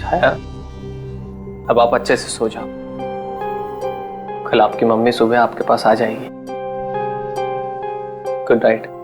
छाया, अब आप अच्छे से सो जाओ। कल आपकी मम्मी सुबह आपके पास आ जाएगी। Good night.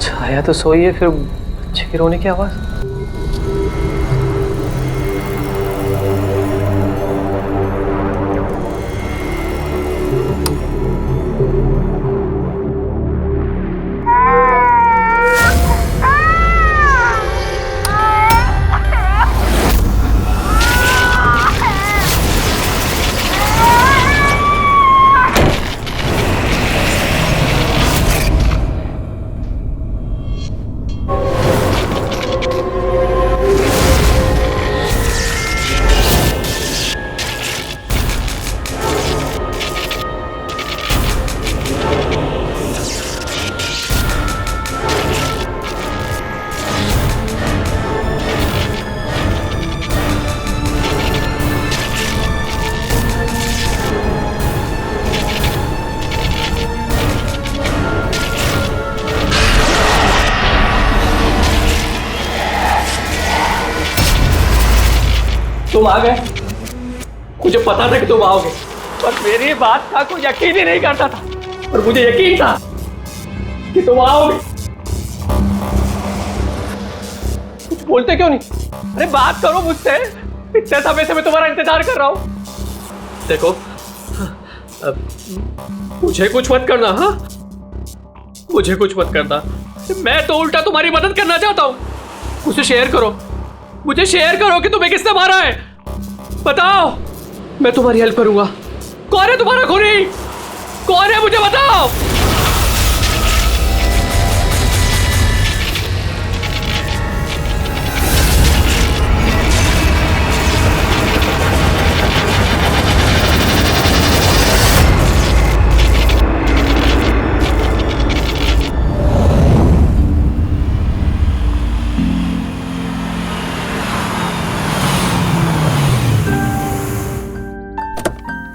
छाया तो सोई है, फिर बच्चे के रोने की आवाज। तुम आ गए, मुझे पता था कि तुम आओगे, पर मेरी बात का कोई यकीन ही नहीं करता था, और मुझे यकीन था कि तुम आओगे। कुछ बोलते क्यों नहीं? अरे बात करो मुझसे, इतने समय से मैं तुम्हारा इंतजार कर रहा हूं। देखो, मुझे कुछ मत करना। हाँ, मुझे कुछ मत करना, मैं तो उल्टा तुम्हारी मदद करना चाहता हूं। मुझे शेयर करो, मुझे शेयर करो कि तुम्हें किसने मारा है। बताओ, मैं तुम्हारी हेल्प करूंगा। कौन है तुम्हारा खूनी? कौन है, मुझे बताओ।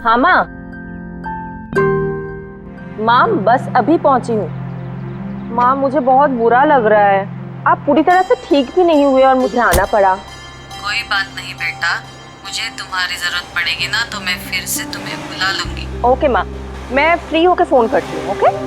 हाँ माँ, बस अभी पहुंची हूँ। माँ, मुझे बहुत बुरा लग रहा है। आप पूरी तरह से ठीक भी नहीं हुए और मुझे आना पड़ा। कोई बात नहीं बेटा, मुझे तुम्हारी जरूरत पड़ेगी ना तो मैं फिर से तुम्हें बुला लूंगी। ओके माँ, मैं फ्री होके फोन करती हूँ। ओके।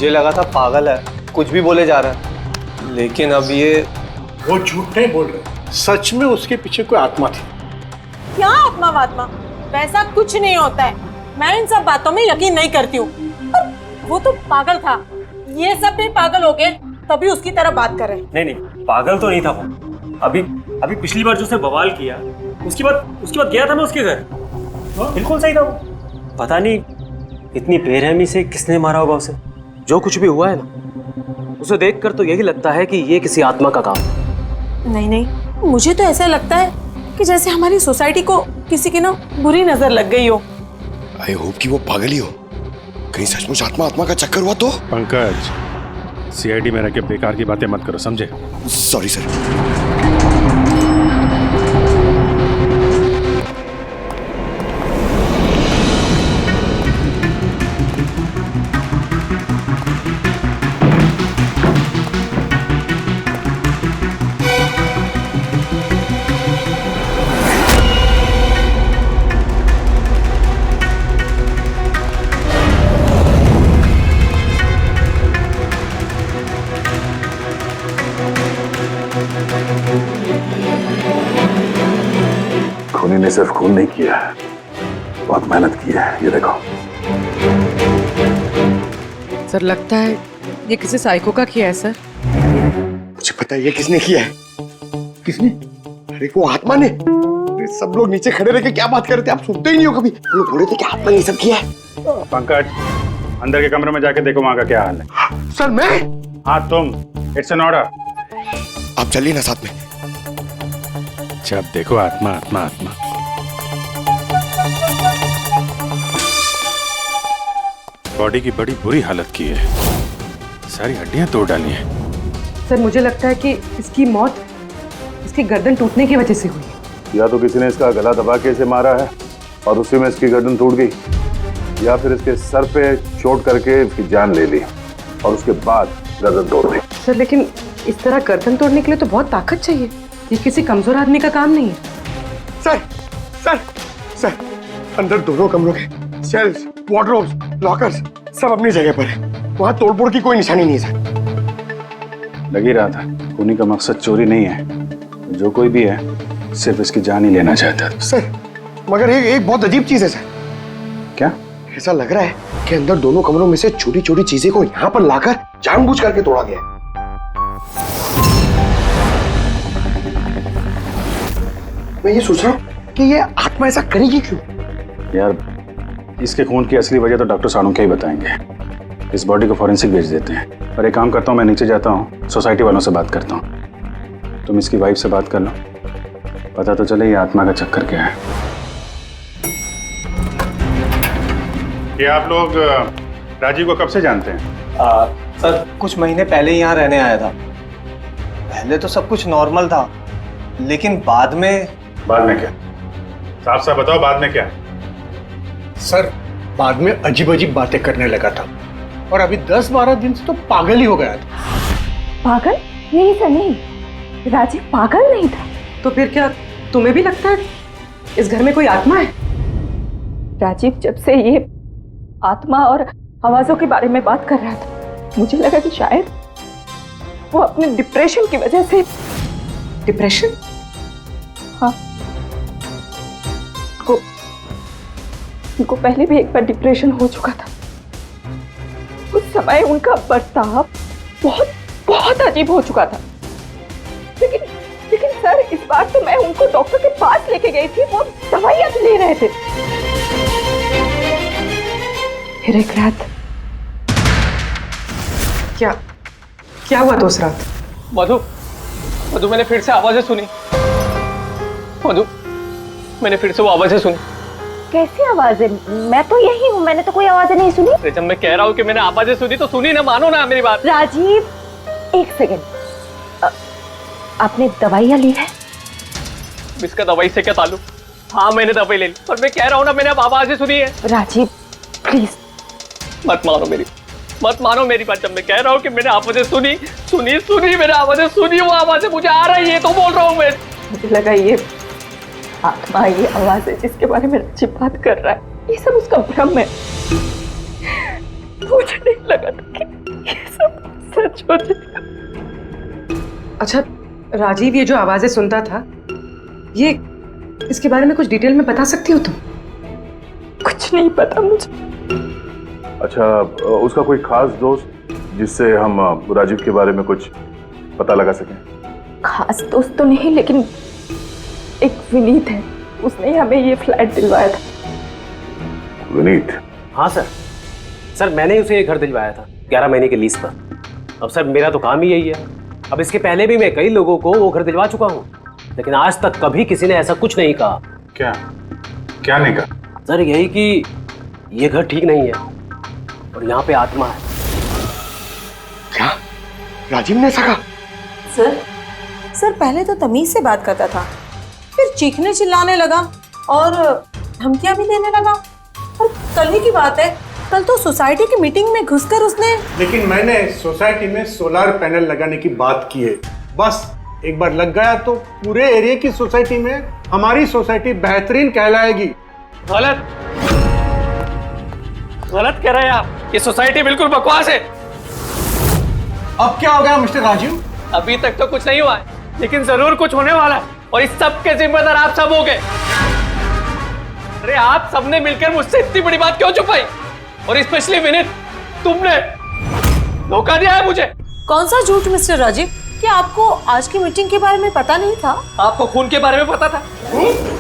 मुझे लगा था पागल है, कुछ भी बोले जा रहा है, लेकिन अब ये वो झूठ नहीं बोल रहे, सच में उसके पीछे कोई आत्मा थी। क्या आत्मा वात्मा, वैसा कुछ नहीं होता है। मैं इन सब बातों में यकीन नहीं करती हूँ। वो तो पागल था, ये सब भी पागल हो गए तभी उसकी तरह बात कर रहे हैं। नहीं नहीं, पागल तो नहीं था वो। अभी पिछली बार जो उसने बवाल किया, उसके बाद गया था मैं उसके घर, बिल्कुल सही था वो। पता नहीं इतनी बेरहमी से किसने मारा होगा उसे। जो कुछ भी हुआ है ना, उसे देखकर तो यही लगता है कि ये किसी आत्मा का काम है। नहीं नहीं, मुझे तो ऐसा लगता है कि जैसे हमारी सोसाइटी को किसी की ना बुरी नजर लग गई हो। आई होप कि वो पागल ही हो, कहीं सचमुच आत्मा का चक्कर हुआ तो। पंकज, सीआईडी में रह के बेकार की बातें मत करो, समझे? Sorry sir. खूनी ने सिर्फ खून नहीं किया, बहुत मेहनत की है, ये देखो। सर लगता है ये किसी साइको का किया है सर। मुझे पता है ये किसने किया है। किसने? अरे वो आत्मा ने। अरे सब लोग नीचे खड़े रह के क्या बात कर रहे थे, आप सुनते ही नहीं हो कभी। वो लोग बोल रहे थे कि आत्मा ने ये सब किया है। पंकज, अंदर के कमरे में जाके देखो वहां का क्या हाल है। सर मैं? हाँ तुम, इट्स एन ऑर्डर। आप चलिए ना साथ में। जब देखो आत्मा आत्मा आत्मा। बॉडी की बड़ी बुरी हालत की है, सारी हड्डियां तोड़ डाली हैं। सर मुझे लगता है कि इसकी मौत इसकी गर्दन टूटने की वजह से हुई है। या तो किसी ने इसका गला दबा के इसे मारा है और उसी में इसकी गर्दन टूट गई, या फिर इसके सर पे चोट करके इसकी जान ले ली और उसके बाद गर्दन तोड़ दी। सर लेकिन इस तरह गर्दन तोड़ने के लिए तो बहुत ताकत चाहिए, ये किसी कमजोर आदमी का काम नहीं है। सर सर सर, अंदर दोनों कमरों के सेल्स, वार्डरोब्स, लॉकर्स सब अपनी जगह पर है। वहां तोड़फोड़ की कोई निशानी नहीं है सर। लग ही रहा था, खूनी का मकसद चोरी नहीं है, जो कोई भी है सिर्फ इसकी जान ही लेना चाहता था। सर मगर एक बहुत अजीब चीज है सर। क्या? ऐसा लग रहा है कि अंदर दोनों कमरों में से छोटी छोटी चीजें को यहाँ पर लाकर जानबूझ करके तोड़ा गया है। मैं ये सोच रहा हूँ कि ये आत्मा ऐसा करेगी क्यों? यार इसके खून की असली वजह तो डॉक्टर साणुक्या ही बताएंगे। इस बॉडी को फॉरेंसिक भेज देते हैं। और एक काम करता हूँ, मैं नीचे जाता हूँ, सोसाइटी वालों से बात करता हूँ। तुम इसकी वाइफ से बात कर लो, पता तो चले ये आत्मा का चक्कर क्या है। ये आप लोग राजीव को कब से जानते हैं? सर कुछ महीने पहले ही यहाँ रहने आया था। पहले तो सब कुछ नॉर्मल था, लेकिन बाद में क्या? साफ साफ बताओ, बाद में क्या? सर बाद में अजीब अजीब बातें करने लगा था और अभी 10-12 दिन से तो पागल ही हो गया था। पागल? नहीं सर नहीं, राजीव पागल नहीं था। तो फिर क्या तुम्हें भी लगता है इस घर में कोई आत्मा है? राजीव जब से ये आत्मा और आवाजों के बारे में बात कर रहा था, मुझे लगा कि शायद वो अपने डिप्रेशन की वजह से। डिप्रेशन? हाँ, उनको पहले भी एक बार डिप्रेशन हो चुका था। उस समय उनका बर्ताव बहुत बहुत अजीब हो चुका था। लेकिन सर इस बार तो मैं उनको डॉक्टर के पास लेके गई थी, वो दवाइयां ले रहे थे। फिर एक रात क्या हुआ दोस्त रात? मधु, मैंने फिर से आवाजें सुनी। मधु, मैंने फिर से वो आवाजें सुनी। कैसी आवाजें? मैं तो यही हूँ, मैंने तो कोई आवाजें नहीं सुनी। जब मैं कह रहा हूँ कि मैंने आवाजें सुनी तो सुनी ना, मानो ना मेरी बात। राजीव एक सेकेंड, आपने दवाइयाँ ली है? इसका दवाई से क्या ताल्लुक? हाँ मैंने दवाई ले ली, पर मैं कह रहा हूँ ना मैंने अब आवाजें सुनी है। राजीव प्लीज मत मानो मेरी बात। जब मैं कह रहा हूँ कि मैंने आवाजें सुनी मैंने आवाजें सुनी, वो आवाजें मुझे आ रही है तो बोल रहा हूँ मैं। मुझे लगा ये आत्मा, ये आवाज है जिसके बारे में राजीव बात कर रहा है, ये सब उसका भ्रम है। मुझे नहीं लगा था छोड़ देगा। अच्छा राजीव, ये जो आवाजें सुनता था, ये इसके बारे में कुछ डिटेल में बता सकती हो तुम? कुछ नहीं पता मुझे। अच्छा, उसका कोई खास दोस्त जिससे हम राजीव के बारे में कुछ पता लगा सकें? खास दोस्त तो नहीं, लेकिन एक विनीत है, उसने हमें ये फ्लैट दिलवाया था। विनीत? हाँ सर मैंने उसे ये घर दिलवाया था 11 महीने के लीज पर। अब सर मेरा तो काम ही यही है। अब इसके पहले भी मैं कई लोगों को वो घर दिलवा चुका हूँ, लेकिन आज तक कभी किसी ने ऐसा कुछ नहीं कहा। क्या क्या नहीं कहा? सर यही कि ये घर ठीक नहीं है और यहाँ पे आत्मा है। क्या राजीव ने ऐसा कहा? सर पहले तो तमीज से बात करता था, फिर चीखने चिल्लाने लगा और धमकियां भी देने लगा। और कल ही की बात है, कल तो सोसाइटी की मीटिंग में घुसकर उसने। लेकिन मैंने सोसाइटी में सोलर पैनल लगाने की बात की है। बस एक बार लग गया तो पूरे एरिया की सोसाइटी में हमारी सोसाइटी बेहतरीन कहलाएगी। गलत गलत कह रहे हैं आप। ये सोसाइटी बिल्कुल बकवास है। अब क्या हो गया मिस्टर राजीव? अभी तक तो कुछ नहीं हुआ है, लेकिन जरूर कुछ होने वाला है, और इस सब के जिम्मेदार आप सब हो गए। अरे आप सबने मिलकर मुझसे इतनी बड़ी बात क्यों छुपाई? और स्पेशली विनीत, तुमने धोखा दिया है मुझे। कौन सा झूठ मिस्टर राजीव? क्या आपको आज की मीटिंग के बारे में पता नहीं था? आपको खून के बारे में पता था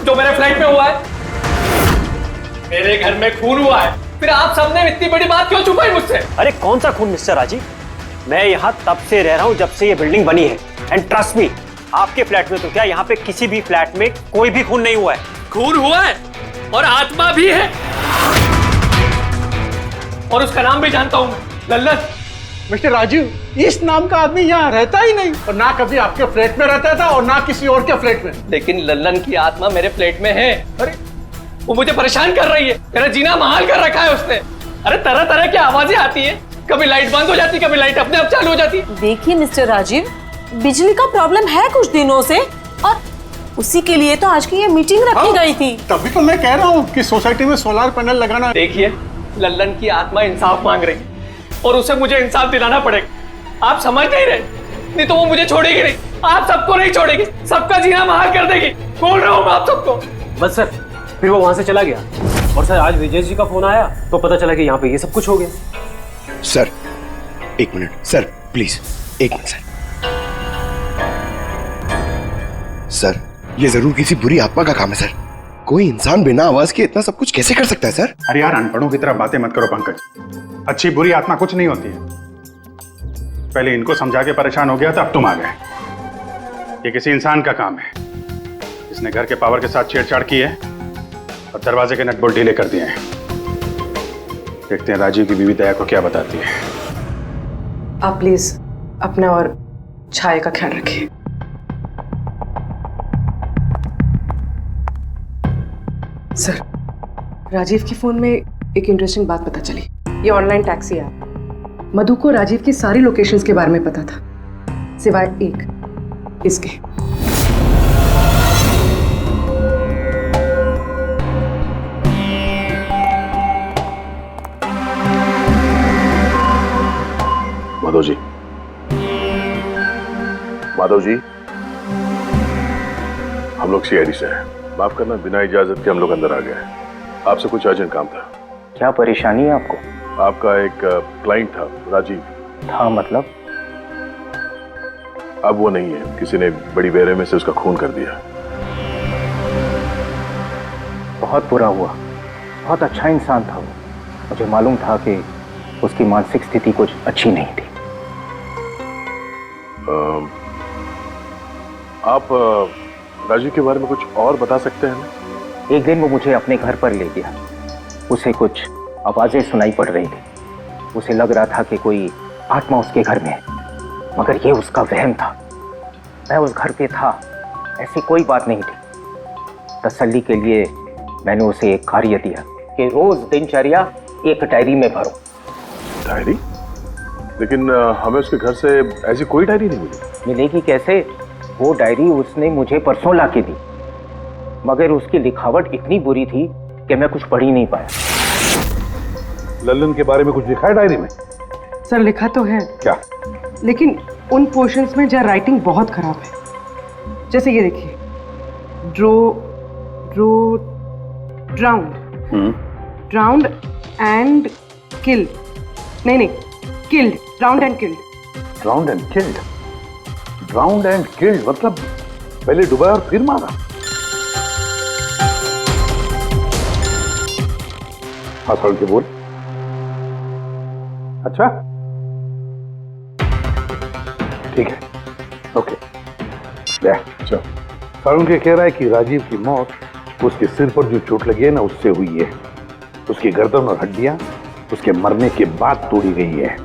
जो मेरे फ्लैट में हुआ है? मेरे घर में खून हुआ है, फिर आप सबने इतनी बड़ी बात क्यों छुपाई मुझसे? अरे कौन सा खून मिस्टर राजीव? मैं यहाँ तब से रह रहा हूँ जब से ये बिल्डिंग बनी है, एंड ट्रस्ट मी, आपके फ्लैट में तो क्या, यहाँ पे किसी भी फ्लैट में कोई भी खून नहीं हुआ है। खून हुआ है और आत्मा भी है, और उसका नाम भी जानता हूं मैं, लल्लन। मिस्टर राजीव, इस नाम का आदमी यहाँ रहता ही नहीं, और ना कभी आपके फ्लैट में रहता था और ना किसी और के फ्लैट में। लेकिन लल्लन की आत्मा मेरे फ्लैट में है। अरे वो मुझे परेशान कर रही है, मेरा जीना महाल कर रखा है उसने। अरे तरह तरह की आवाजें आती है, कभी लाइट बंद हो जाती, कभी लाइट अपने आप चालू हो जाती। देखिए मिस्टर राजीव, बिजली का प्रॉब्लम है कुछ दिनों से, और उसी के लिए तो आज की ये मीटिंग रखी गई थी। तभी तो मैं कह रहा हूँ कि सोसाइटी में सोलर पैनल लगाना। देखिए, लल्लन की आत्मा इंसाफ मांग रही है, और उसे मुझे इंसाफ दिलाना पड़ेगा। आप समझ नहीं रहे, नहीं तो वो मुझे छोड़ेगी नहीं। आप सबको नहीं छोड़ेगी, सबका जीना महाल कर देगी। बोल रहा हूँ मैं आप सबको। बस सर, फिर वो वहां से चला गया, और सर आज विजय जी का फोन आया तो पता चला कि यहाँ पे ये सब कुछ हो गया। सर एक मिनट सर, प्लीज एक मिनट सर। सर ये जरूर किसी बुरी आत्मा का काम है सर। कोई इंसान बिना आवाज के इतना सब कुछ कैसे कर सकता है सर? अरे यार, अनपढ़ों की तरह बातें मत करो पंकज। अच्छी बुरी आत्मा कुछ नहीं होती है। पहले इनको समझा के परेशान हो गया था, अब तुम आ गए। ये किसी इंसान का काम है, इसने घर के पावर के साथ छेड़छाड़ की है और दरवाजे के नट बोल्ट ढीले कर दिए हैं। देखते हैं राजीव की बीवी दया को क्या बताती है। आप प्लीज अपना और छाया का ख्याल रखिए। सर, राजीव के फोन में एक इंटरेस्टिंग बात पता चली। ये ऑनलाइन टैक्सी ऐप, मधु को राजीव की सारी लोकेशंस के बारे में पता था, सिवाय एक, इसके। माधव जी, माधव जी, हम लोग सीआईडी से हैं। माफ करना, बिना इजाजत के हम लोग अंदर आ गए। आपसे कुछ अर्जेंट काम था। क्या परेशानी है आपको? आपका एक क्लाइंट था, राजीव। था मतलब? अब वो नहीं है, किसी ने बड़ी बेरहमी से उसका खून कर दिया। बहुत बुरा हुआ। बहुत अच्छा इंसान था वो। मुझे मालूम था कि उसकी मानसिक स्थिति कुछ अच्छी नहीं थी। आप राजीव के बारे में कुछ और बता सकते हैं? एक दिन वो मुझे अपने घर पर ले गया। उसे कुछ आवाजें सुनाई पड़ रही थी। उसे लग रहा था कि कोई आत्मा उसके घर में है, मगर ये उसका वहम था। मैं उस घर पे था, ऐसी कोई बात नहीं थी। तसल्ली के लिए मैंने उसे एक कार्य दिया कि रोज दिनचर्या एक डायरी में भरो। डायरी? लेकिन हमें उसके घर से ऐसी कोई डायरी नहीं मिली। मिलेगी कैसे? वो डायरी उसने मुझे परसों ला के दी, मगर उसकी लिखावट इतनी बुरी थी कि मैं कुछ पढ़ ही नहीं पाया। लल्लन के बारे में कुछ लिखा है डायरी में? सर लिखा तो है। क्या? लेकिन उन पोर्शंस में जहाँ राइटिंग बहुत खराब है, जैसे ये देखिए, ड्राउंड एंड किल्ड, नहीं killed, drowned and killed. Drowned and killed, drowned and killed मतलब पहले डुबाया और फिर मारा। हाँ सर के बोल। अच्छा ठीक है, ओके। चलो, सारुण के कह रहा है कि राजीव की मौत उसके सिर पर जो चोट लगी है ना उससे हुई है। उसकी गर्दन और हड्डियां उसके मरने के बाद तोड़ी गई है।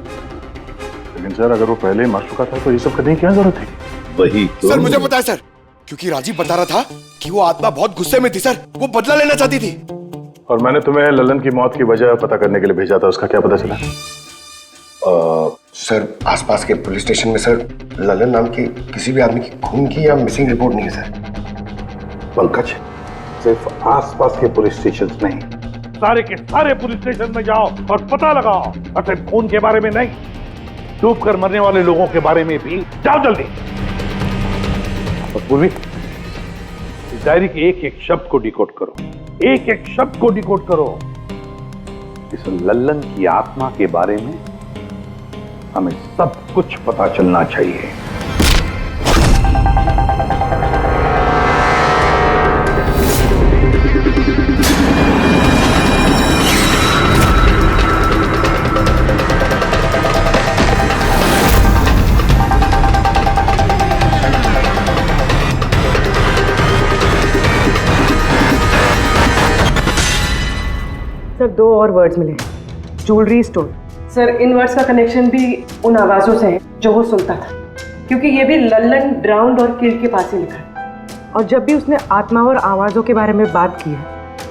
लेकिन सर अगर वो पहले ही मर चुका था तो ये सब करने की क्या जरूरत थी? वही तो सर मुझे पता है सर, क्योंकि राजीव बता रहा था कि वो आत्मा बहुत गुस्से में थी सर, वो बदला लेना चाहती थी। और मैंने तुम्हें ललन की मौत की वजह पता करने के लिए भेजा था, उसका क्या पता चला? सर आसपास के पुलिस स्टेशन में सर ललन नाम के किसी भी आदमी की खून की या मिसिंग रिपोर्ट नहीं है सर। पंकज, सिर्फ आसपास के पुलिस स्टेशन नहीं, सारे के सारे पुलिस स्टेशन में जाओ और पता लगाओ। और सिर्फ खून के बारे में नहीं, डूब कर मरने वाले लोगों के बारे में भी जाओ जल्दी। और पूर्वी, इस डायरी के एक एक शब्द को डिकोड करो, एक एक शब्द को डिकोड करो। इस लल्लन की आत्मा के बारे में हमें सब कुछ पता चलना चाहिए। सर 2 और वर्ड्स मिले, ज्वेलरी स्टोर। सर इन वर्ड्स का कनेक्शन भी उन आवाज़ों से है जो वो सुनता था, क्योंकि ये भी लल्लन, ड्राउंड और किल्ड के पास ही लिखा है। और जब भी उसने आत्मा और आवाज़ों के बारे में बात की है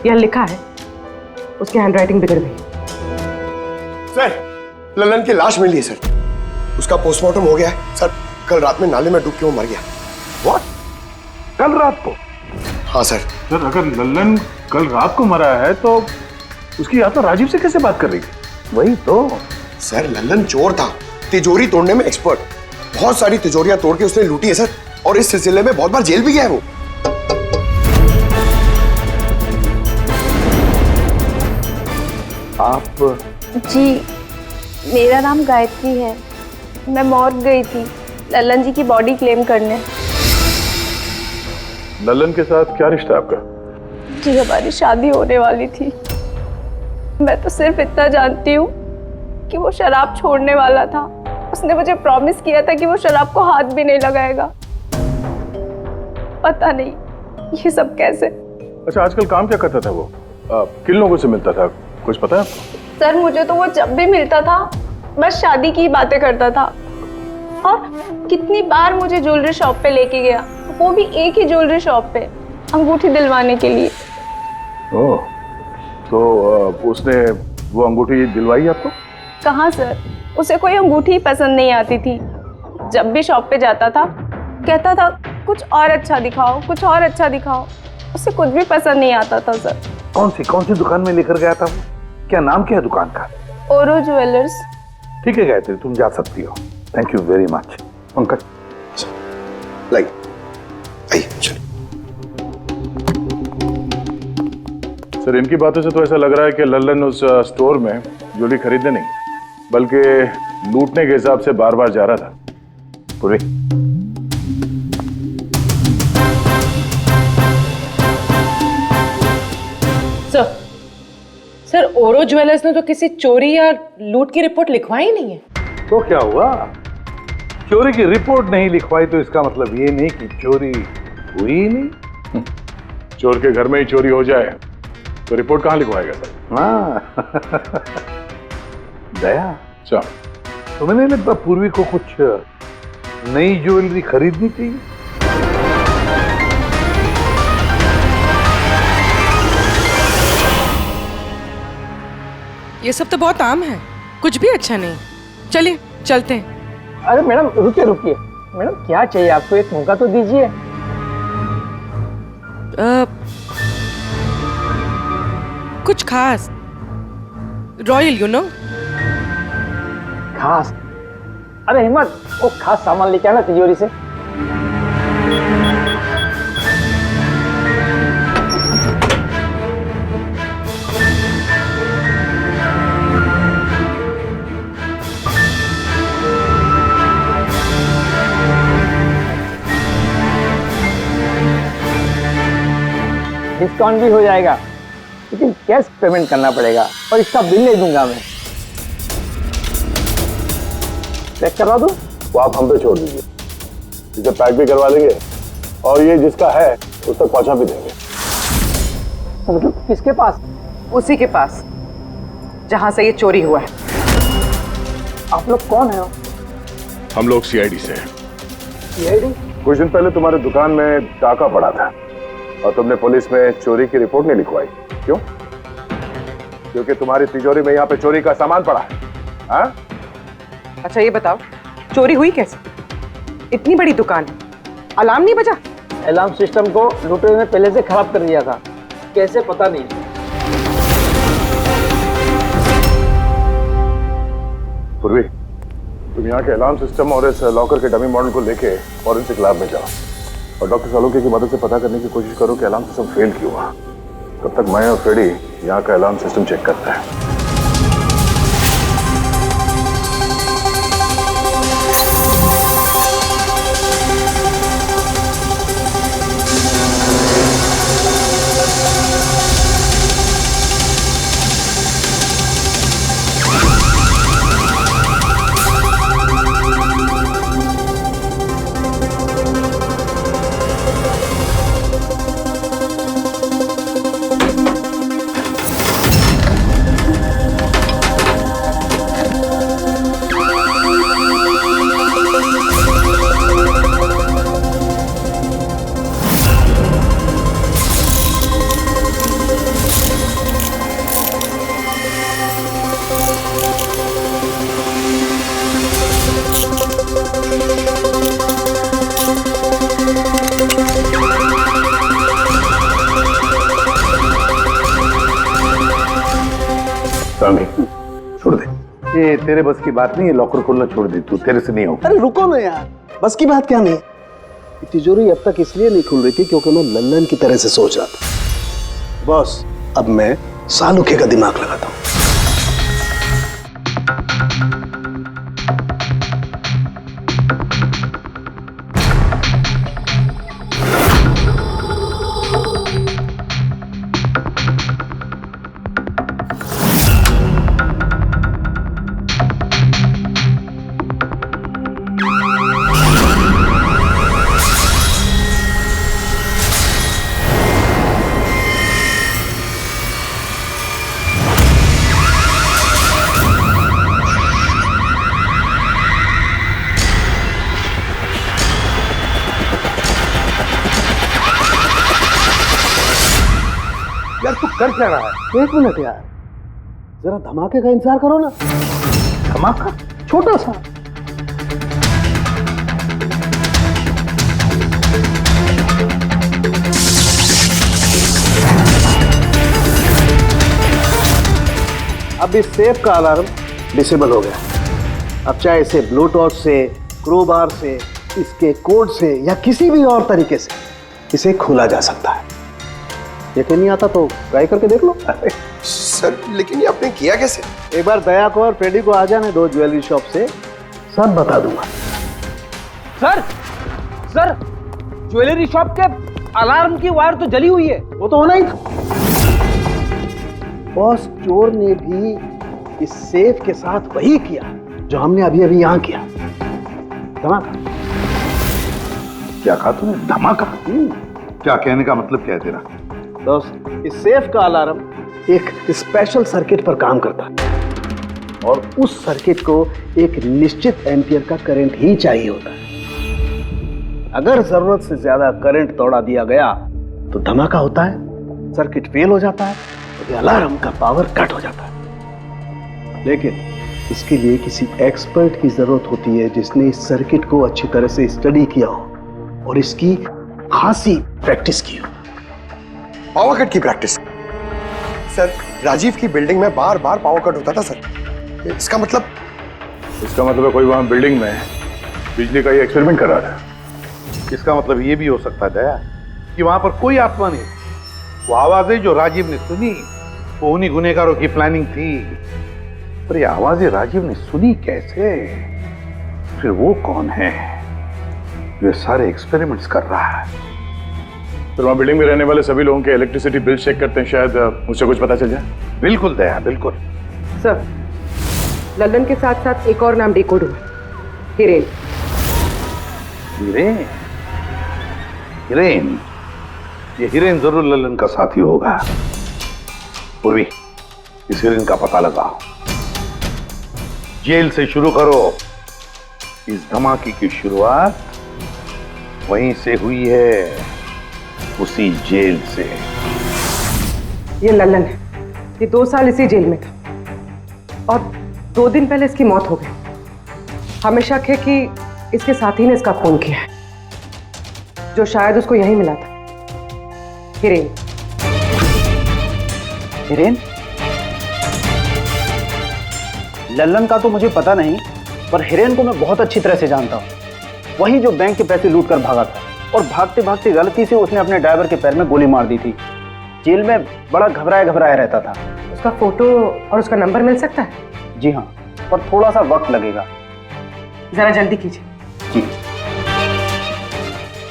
या लिखा है, उसकी हैंडराइटिंग बिगड़ गई। सर ललन की लाश मिली है सर, उसका पोस्टमार्टम हो गया है सर। कल रात में नाले में डूब के वो मर गया। व्हाट? कल रात को? हाँ सर। सर अगर लल्लन कल रात को मरा है तो उसकी आत्मा राजीव से कैसे बात कर रही थी? वही तो सर, लल्लन चोर था, तिजोरी तोड़ने में एक्सपर्ट। बहुत सारी तिजोरियां तोड़ के उसने लूटी है सर, और इस सिलसिले में बहुत बार जेल भी गया है वो। आप? जी मेरा नाम गायत्री है, मैं मॉर्ग गई थी लल्लन जी की बॉडी क्लेम करने। लल्लन के साथ क्या रिश्ता है आपका? जी हमारी शादी होने वाली थी। मैं तो सिर्फ इतना जानती हूँ कि वो शराब छोड़ने वाला था। उसने मुझे प्रॉमिस किया था कि वो शराब को हाथ भी नहीं लगाएगा। पता नहीं ये सब कैसे। अच्छा आजकल काम क्या करता था वो? किन लोगों से मिलता था, कुछ पता है आपको? सर मुझे तो वो जब भी मिलता था बस शादी की बातें करता था, और कितनी बार मुझे ज्वेलरी शॉप पे लेके गया, वो भी एक ही ज्वेलरी शॉप पे, अंगूठी दिलवाने के लिए। ओह, तो उसने वो अंगूठी दिलवाई आपको? कहाँ सर, उसे कोई अंगूठी पसंद नहीं आती थी। जब भी शॉप पे जाता था कहता था कुछ और अच्छा दिखाओ, कुछ और अच्छा दिखाओ। उसे कुछ भी पसंद नहीं आता था सर। कौन सी दुकान में लेकर गया था वो? क्या नाम क्या है दुकान का? ओरो ज्वेलर्स। ठीक है गायत्री, तुम जा सकती हो। Thank you very much. Pankaj like चलो। सर इनकी बातों से तो ऐसा लग रहा है कि लल्लन उस स्टोर में ज्वेलरी खरीदने नहीं बल्कि लूटने के हिसाब से बार बार जा रहा था। पूरी सर ओरो ज्वेलर्स ने तो किसी चोरी या लूट की रिपोर्ट लिखवाई नहीं है। तो क्या हुआ? चोरी की रिपोर्ट नहीं लिखवाई तो इसका मतलब ये नहीं कि चोरी हुई ही नहीं। चोर के घर में ही चोरी हो जाए तो रिपोर्ट कहाँ लिखवाएगा सर? हाँ दया, अच्छा तुम्हें नहीं लगता पूर्वी को कुछ नई ज्वेलरी खरीदनी चाहिए? ये सब तो बहुत आम है, कुछ भी अच्छा नहीं। चलिए चलते हैं। अरे मैडम रुकिए रुकिए, मैडम क्या चाहिए आपको, एक मौका तो दीजिए। कुछ खास, रॉयल यू नो। खास? अरे हिम्मत, वो खास सामान लेके आना तिजोरी से। डिस्काउंट भी हो जाएगा, लेकिन कैश पेमेंट करना पड़ेगा और इसका बिल नहीं दूंगा मैं। पैक करवा दूं? वो आप हम पे छोड़ दीजिए, इसे पैक भी करवा लेंगे और ये जिसका है उस तक पहुंचा भी देंगे। मतलब किसके पास? उसी के पास जहां से ये चोरी हुआ है। आप लोग कौन है? हम लोग सीआईडी से हैं। सीआईडी? कुछ दिन पहले तुम्हारे दुकान में डाका पड़ा था और तुमने पुलिस में चोरी की रिपोर्ट नहीं लिखवाई, क्यों? क्योंकि तुम्हारी तिजोरी में यहाँ पे चोरी का सामान पड़ा है। हाँ? अच्छा ये बताओ, चोरी हुई कैसे? इतनी बड़ी दुकान है, अलार्म नहीं बजा? अलार्म सिस्टम को लुटेरे ने पहले से खराब कर दिया था, कैसे पता नहीं। पूर्वी, तुम यहाँ के अलार्म सिस्टम और इस लॉकर के डमी मॉडल को लेके फॉरेंसिक लैब में जाओ और डॉक्टर सालुके की मदद से पता करने की कोशिश करो कि अलार्म सिस्टम फेल क्यों हुआ। तब तक मैं और फ्रेडी यहाँ का अलार्म सिस्टम चेक करता है। छोड़ दे, ये तेरे बस की बात नहीं है, लॉकर खोलना छोड़ दे, तू तेरे से नहीं होगा। अरे रुको ना यार, बस की बात क्या नहीं। तिजोरी अब तक इसलिए नहीं खुल रही थी क्योंकि मैं लल्लन की तरह से सोच रहा था। बॉस, अब मैं सालुके का दिमाग लगाता हूं। यार तू कर क्या रहा है? एक मिनट यार, जरा धमाके का इंतजार करो ना। धमाका? छोटा सा। अब इस सेफ का अलार्म डिसेबल हो गया। अब चाहे इसे ब्लूटूथ से, क्रोबार से, इसके कोड से या किसी भी और तरीके से इसे खोला जा सकता है। यकीन नहीं आता तो ट्राई करके देख लो। सर लेकिन ये आपने किया कैसे? एक बार दया को और फ्रेडी को आ जाने दो ज्वेलरी शॉप से, सब बता दूंगा। सर, सर, ज्वेलरी शॉप के अलार्म की वायर तो जली हुई है। वो तो होना ही था। बॉस, चोर ने भी इस सेफ के साथ वही किया जो हमने अभी अभी यहां किया। धमाका। क्या कहा तूने? धमाका? क्या कहने का मतलब क्या है तेरा? दोस्त, इस सेफ का अलार्म एक स्पेशल सर्किट पर काम करता है और उस सर्किट को एक निश्चित एम्पियर का करंट ही चाहिए होता है। अगर जरूरत से ज्यादा करंट दौड़ा दिया गया तो धमाका होता है, सर्किट फेल हो जाता है और अलार्म का पावर कट हो जाता है। लेकिन इसके लिए किसी एक्सपर्ट की जरूरत होती है जिसने इस सर्किट को अच्छी तरह से स्टडी किया हो और इसकी खासी प्रैक्टिस की हो। पावर कट की प्रैक्टिस? सर, राजीव की बिल्डिंग में बार बार पावर कट होता था सर। इसका मतलब इसका मतलब कोई वहां बिल्डिंग में बिजली का ये एक्सपेरिमेंट कर रहा था। इसका मतलब ये भी हो सकता है दया कि वहां पर कोई आत्मा नहीं, वो आवाजें जो राजीव ने सुनी वो उन्हीं गुनहगारों की प्लानिंग थी। पर ये आवाजें राजीव ने सुनी कैसे? फिर वो कौन है जो ये सारे एक्सपेरिमेंट्स कर रहा है? फिर वहां बिल्डिंग में रहने वाले सभी लोगों के इलेक्ट्रिसिटी बिल चेक करते हैं, शायद मुझसे कुछ पता चल जाए। बिल्कुल दया, बिल्कुल। सर, लल्लन के साथ साथ एक और नाम डिकोड हुआ, हिरेन। हिरेन? हिरेन? ये हिरेन जरूर लल्लन का साथी होगा। पूर्वी, इस हिरेन का पता लगाओ। जेल से शुरू करो। इस धमाके की शुरुआत वहीं से हुई है, उसी जेल से। ये लल्लन है, ये 2 साल इसी जेल में था और 2 दिन पहले इसकी मौत हो गई। हमें शक है कि इसके साथी ने इसका खून किया है, जो शायद उसको यहीं मिला था। हिरेन। हिरेन? लल्लन का तो मुझे पता नहीं, पर हिरेन को मैं बहुत अच्छी तरह से जानता हूँ। वही जो बैंक के पैसे लूट कर भागा था और भागते भागते गलती से उसने अपने ड्राइवर के पैर में गोली मार दी थी। जेल में बड़ा घबराया घबराया रहता था। उसका फोटो और उसका नंबर मिल सकता है? जी हाँ, पर थोड़ा सा वक्त लगेगा। जरा जल्दी कीजिए। जी।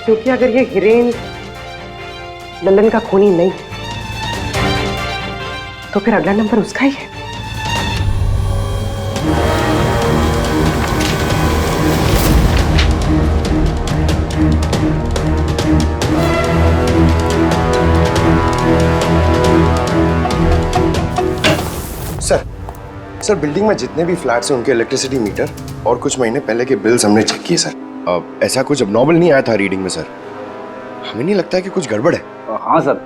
क्योंकि अगर ये हिरेन लल्लन का खूनी नहीं तो फिर अगला नंबर उसका ही है। सर, बिल्डिंग में जितने भी फ्लैट्स हैं उनके इलेक्ट्रिसिटी मीटर और कुछ महीने पहले के बिल्स हमने चेक किए सर। ऐसा कुछ अबनॉर्मल नहीं आया था रीडिंग में सर। हमें नहीं लगता है कि कुछ गड़बड़ है। हाँ सर।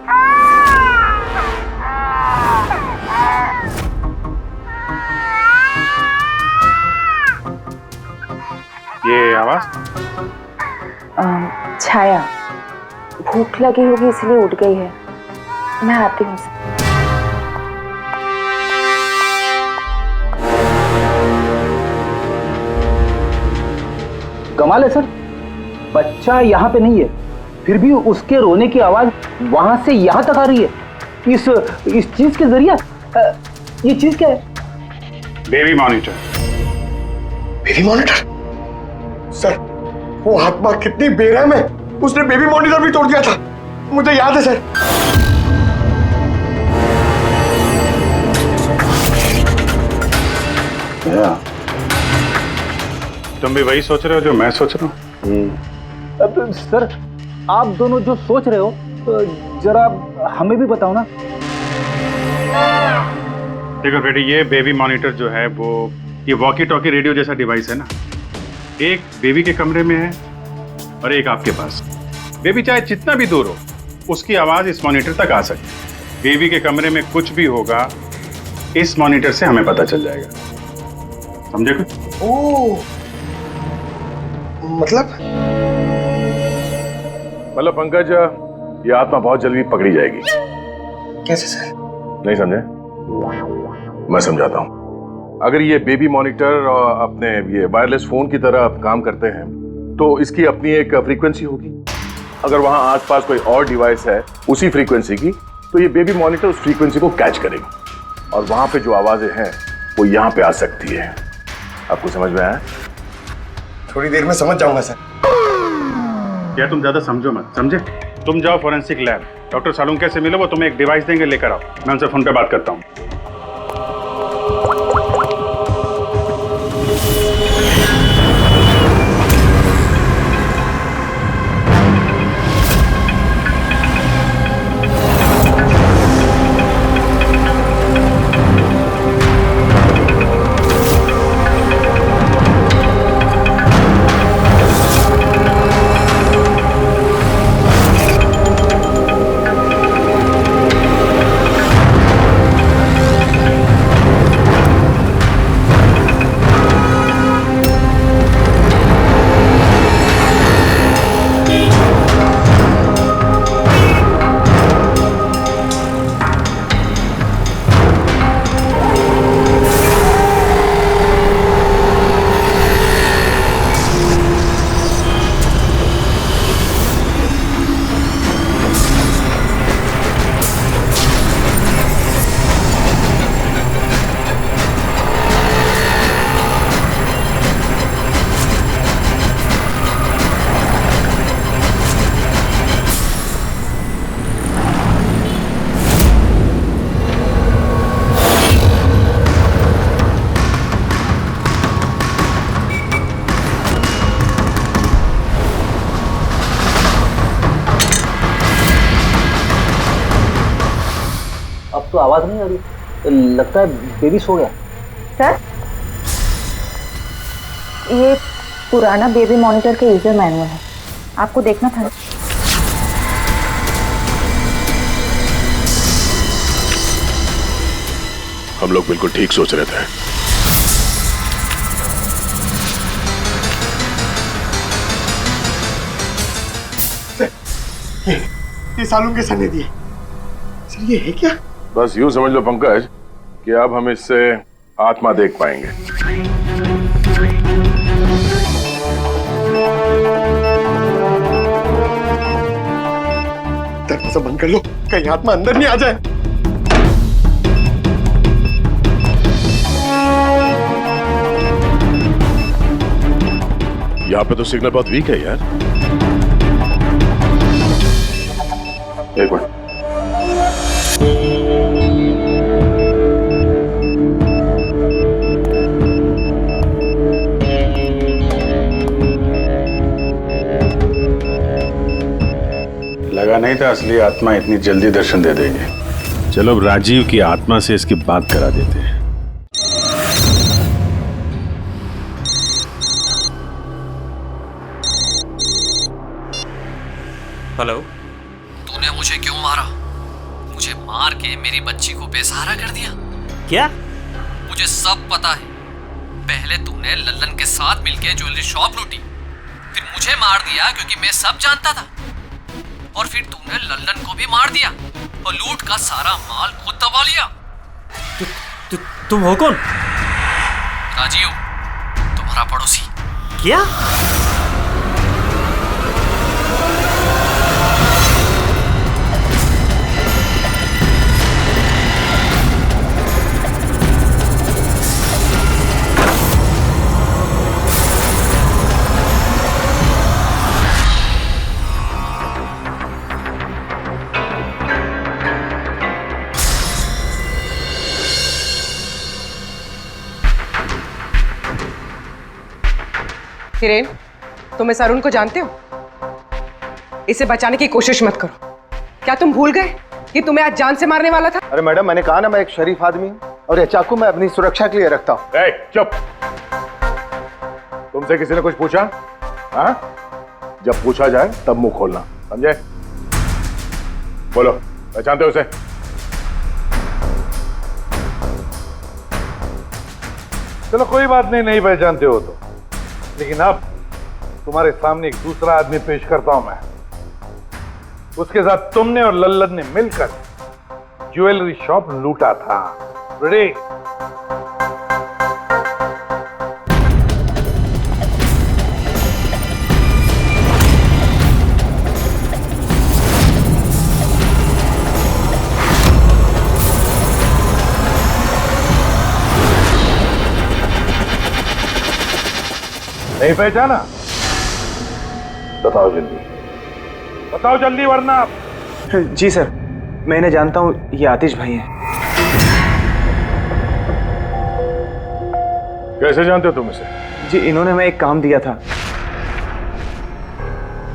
ये आवाज? छाया, भूख लगी होगी इसलिए उठ गई है। मैं आती हूँ। कमाल है सर, बच्चा यहाँ पे नहीं है, फिर भी उसके रोने की आवाज वहां से यहाँ तक आ रही है। इस चीज के जरिए ये चीज क्या है? Baby monitor. Baby monitor? Sir, वो आत्मा कितनी बेरहम है, उसने बेबी मॉनिटर भी तोड़ दिया था, मुझे याद है सर। तुम भी वही सोच रहे हो जो मैं सोच रहा हूँ? अब सर, आप दोनों जो सोच रहे हो जरा हमें भी बताओ ना। देखो बेटी, ये बेबी मॉनिटर जो है वो ये वॉकी टॉकी रेडियो जैसा डिवाइस है ना। एक बेबी के कमरे में है और एक आपके पास। बेबी चाहे जितना भी दूर हो, उसकी आवाज इस मॉनिटर तक आ सकती है। बेबी के कमरे में कुछ भी होगा, इस मॉनिटर से हमें पता चल जाएगा। समझे कुछ? ओह, मतलब पंकज, ये आत्मा बहुत जल्दी पकड़ी जाएगी। कैसे सर? नहीं समझे? मैं समझाता हूँ। अगर ये बेबी मॉनिटर अपने ये वायरलेस फोन की तरह काम करते हैं तो इसकी अपनी एक फ्रीक्वेंसी होगी। अगर वहां आसपास कोई और डिवाइस है उसी फ्रीक्वेंसी की, तो ये बेबी मॉनिटर उस फ्रीक्वेंसी को कैच करेगी और वहां पे जो आवाजें हैं वो यहाँ पे आ सकती है। आपको समझ में आया? थोड़ी देर में समझ जाऊंगा सर। क्या तुम ज्यादा समझो मत, समझे? तुम जाओ फॉरेंसिक लैब, डॉक्टर सालुंके से मिलो, वो तुम्हें एक डिवाइस देंगे, लेकर आओ। मैं उनसे फोन पे बात करता हूँ। आवाज नहीं आ रही, लगता है बेबी सो गया। सर, ये पुराना बेबी मॉनिटर का यूजर मैनुअल है, आपको देखना था। हम लोग बिल्कुल ठीक सोच रहे थे। ये सालून के सर ने दिए। सर ये है क्या? बस यूं समझ लो पंकज कि अब हम इससे आत्मा देख पाएंगे। दरवाजा बंद कर लो, कहीं आत्मा अंदर नहीं आ जाए। यहाँ पे तो सिग्नल बहुत वीक है यार। एक मिनट। लगा नहीं था असली आत्मा इतनी जल्दी दर्शन दे देगी। चलो अब राजीव की आत्मा से इसकी बात करा देते हैं। हेलो। तूने मुझे क्यों मारा? मुझे मार के मेरी बच्ची को बेसहारा कर दिया। क्या? मुझे सब पता है। पहले तूने लल्लन के साथ मिलके ज्वेलरी शॉप लूटी, फिर मुझे मार दिया क्योंकि मैं सब जानता था, और फिर तूने लल्लन को भी मार दिया और लूट का सारा माल खुद दबा लिया। तुम हो कौन? राजीव, तुम्हारा पड़ोसी। क्या? हिरेन, तुम इस अरुण को जानते हो? इसे बचाने की कोशिश मत करो। क्या तुम भूल गए कि तुम्हें आज जान से मारने वाला था? अरे मैडम, मैंने कहा ना मैं एक शरीफ आदमी हूँ, और ये चाकू मैं अपनी सुरक्षा के लिए रखता हूँ। चुप। तुमसे किसी ने कुछ पूछा? हाँ? जब पूछा जाए तब मुंह खोलना, समझे? बोलो, पहचानते हो उसे? चलो कोई बात नहीं, नहीं पहचानते हो तो, लेकिन अब तुम्हारे सामने एक दूसरा आदमी पेश करता हूं मैं। उसके साथ तुमने और लल्लन ने मिलकर ज्वेलरी शॉप लूटा था। रेडी? नहीं पहचाना? बताओ जल्दी, बताओ जल्दी, वरना। जी सर, मैं इन्हें जानता हूँ, ये आतिश भाई हैं। कैसे जानते हो तुम इसे? जी, इन्होंने हमें एक काम दिया था।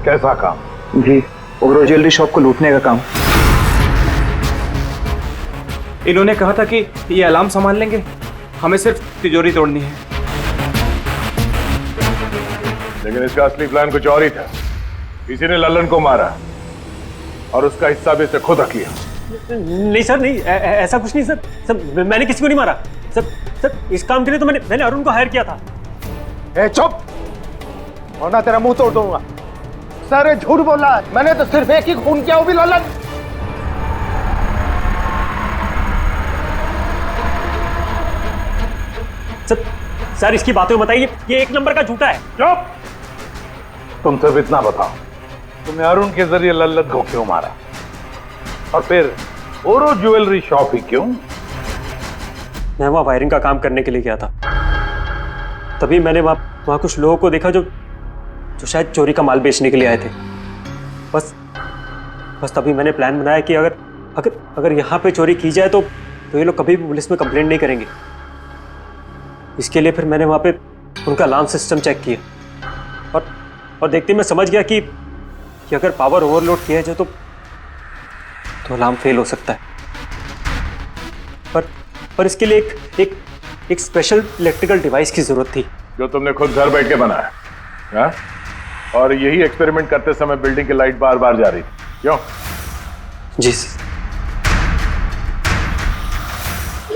कैसा काम? जी, ओवरो ज्वेलरी शॉप को लूटने का काम। इन्होंने कहा था कि ये अलार्म संभाल लेंगे, हमें सिर्फ तिजोरी तोड़नी है। लेकिन इसका असली प्लान कुछ और ही था। किसी ने लल्लन को मारा और उसका हिस्सा भी इसे खुद रख लिया। नहीं सर, नहीं, ऐसा कुछ नहीं सर। सर, मैंने किसी को नहीं मारा। सर, इस काम के लिए तो मैंने अरुण को हायर किया था। ए चुप, वरना तेरा मुंह तोड़ दूंगा। सर, झूठ बोल रहा है, मैंने तो सिर्फ एक ही खून किया, वो भी लल्लन। सर, इसकी बातें बताइए, ये एक नंबर का झूठा है। चुप! तुम सिर्फ इतना बताओ, तुमने अरुण के जरिए लल्लन को क्यों मारा, और फिर ओरो ज्वेलरी शॉप ही क्यों? मैं वहां वायरिंग का काम करने के लिए गया था। तभी मैंने वहां कुछ लोगों को देखा जो शायद चोरी का माल बेचने के लिए आए थे। बस तभी मैंने प्लान बनाया कि अगर यहाँ पे चोरी की जाए तो ये लोग कभी भी पुलिस में कंप्लेंट नहीं करेंगे। इसके लिए फिर मैंने वहाँ पे उनका अलार्म सिस्टम चेक किया, और देखते मैं समझ गया कि अगर पावर ओवरलोड किया जाए तो अलार्म फेल हो सकता है। पर इसके लिए एक स्पेशल इलेक्ट्रिकल डिवाइस की जरूरत थी जो तुमने खुद घर बैठ के बनाया, हाँ? और यही एक्सपेरिमेंट करते समय बिल्डिंग की लाइट बार बार जा रही थी, क्यों? जी।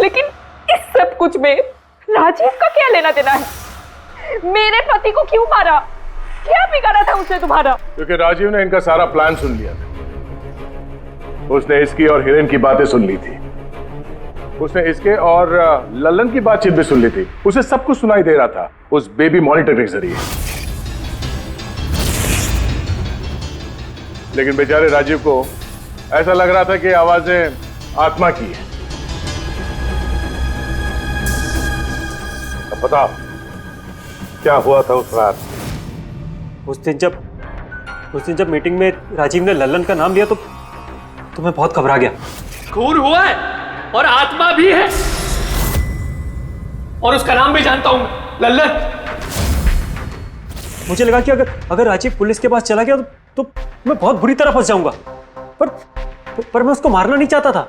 लेकिन इस सब कुछ में राजीव का क्या लेना देना है? मेरे पति को क्यों मारा? क्या बिगाड़ा था उसने तुम्हारा? क्योंकि राजीव ने इनका सारा प्लान सुन लिया था। उसने इसकी और हिरेन की बातें सुन ली थी। उसने इसके और लल्लन की बातचीत भी सुन ली थी। उसे सब कुछ सुनाई दे रहा था उस बेबी मॉनिटर के जरिए। लेकिन बेचारे राजीव को ऐसा लग रहा था कि आवाजें आत्मा की है। अब बताओ क्या हुआ था उस रात? उस दिन जब मीटिंग में राजीव ने लल्लन का नाम लिया तो मैं बहुत घबरा गया। खून हुआ है और आत्मा भी है, और उसका नाम भी जानता हूं, लल्लन। मुझे लगा कि अगर राजीव पुलिस के पास चला गया तो मैं बहुत बुरी तरह फंस जाऊंगा। पर मैं उसको मारना नहीं चाहता था।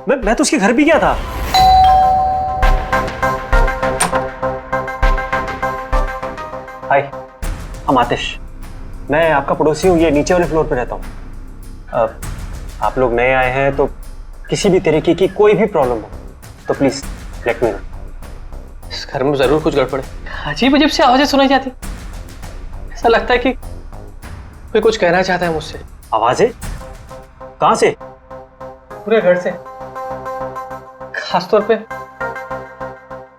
मैं तो उसके घर भी गया था। हाय, हम आतिश। मैं आपका पड़ोसी हूँ, ये नीचे वाले फ्लोर पे रहता हूँ। आप लोग नए आए हैं तो किसी भी तरीके की कोई भी प्रॉब्लम हो तो प्लीज लेट मी नो। इस घर में जरूर कुछ गड़बड़ है। अजीब अजीब सी आवाजें सुनाई जाती। ऐसा लगता है कि कोई कुछ कहना चाहता है मुझसे। आवाजें? कहां से? पूरे घर से, खासतौर पे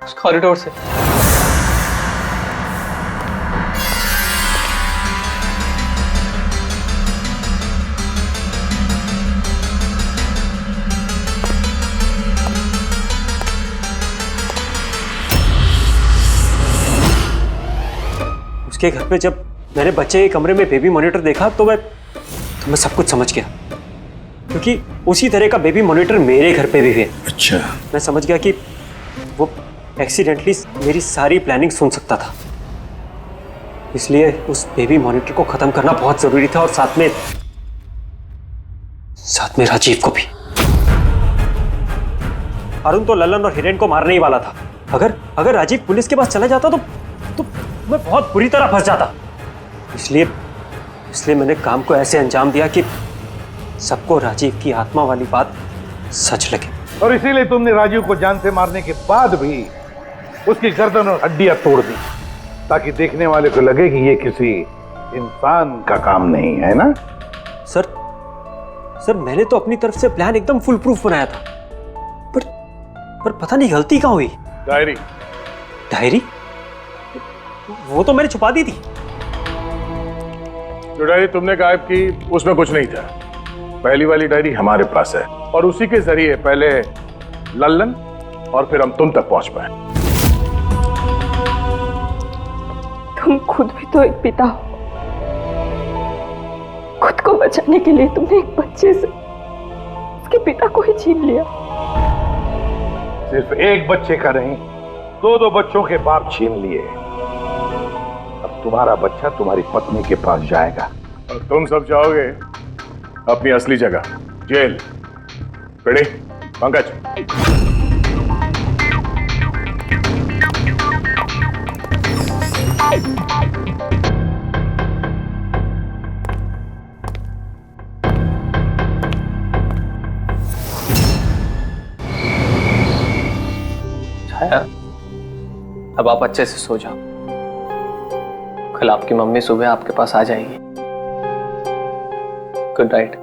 उस कॉरिडोर से। उसके घर पे जब मैंने बच्चे के कमरे में बेबी मॉनिटर देखा तो मैं सब कुछ समझ गया, क्योंकि उसी तरह का बेबी मॉनिटर मेरे घर पे भी है। अच्छा। मैं समझ गया कि वो एक्सीडेंटली मेरी सारी प्लानिंग सुन सकता था, इसलिए उस बेबी मॉनिटर को खत्म करना बहुत जरूरी था, और साथ में राजीव को भी। अरुण तो लल्लन और हिरेन को मारने ही वाला था। अगर राजीव पुलिस के पास चला जाता तो मैं बहुत बुरी तरह फंस जाता। इसलिए मैंने काम को ऐसे अंजाम दिया कि सबको राजीव की आत्मा वाली बात सच लगे। और इसीलिए तुमने राजीव को जान से मारने के बाद भी उसकी गर्दन और हड्डियां तोड़ दी, ताकि देखने वाले को लगे कि ये किसी इंसान का काम नहीं है ना? सर मैंने तो अपनी तरफ से प्लान एकदम फुल प्रूफ बनाया था, पर पता नहीं गलती कहाँ हुई। डायरी? वो तो मैंने छुपा दी थी। जो डायरी तुमने गायब की उसमें कुछ नहीं था। पहली वाली डायरी हमारे पास है, और उसी के जरिए पहले लल्लन और फिर हम तुम तक पहुंच पाए। तुम खुद भी तो एक पिता हो। खुद को बचाने के लिए तुमने एक बच्चे से उसके पिता को ही छीन लिया। सिर्फ एक बच्चे का नहीं, दो बच्चों के बाप छीन लिए। अब तुम्हारा बच्चा तुम्हारी पत्नी के पास जाएगा और तुम सब जाओगे अपनी असली जगह, जेल। रेडी पंकज? छाया, अब आप अच्छे से सो जाओ। कल आपकी मम्मी सुबह आपके पास आ जाएगी। Good night.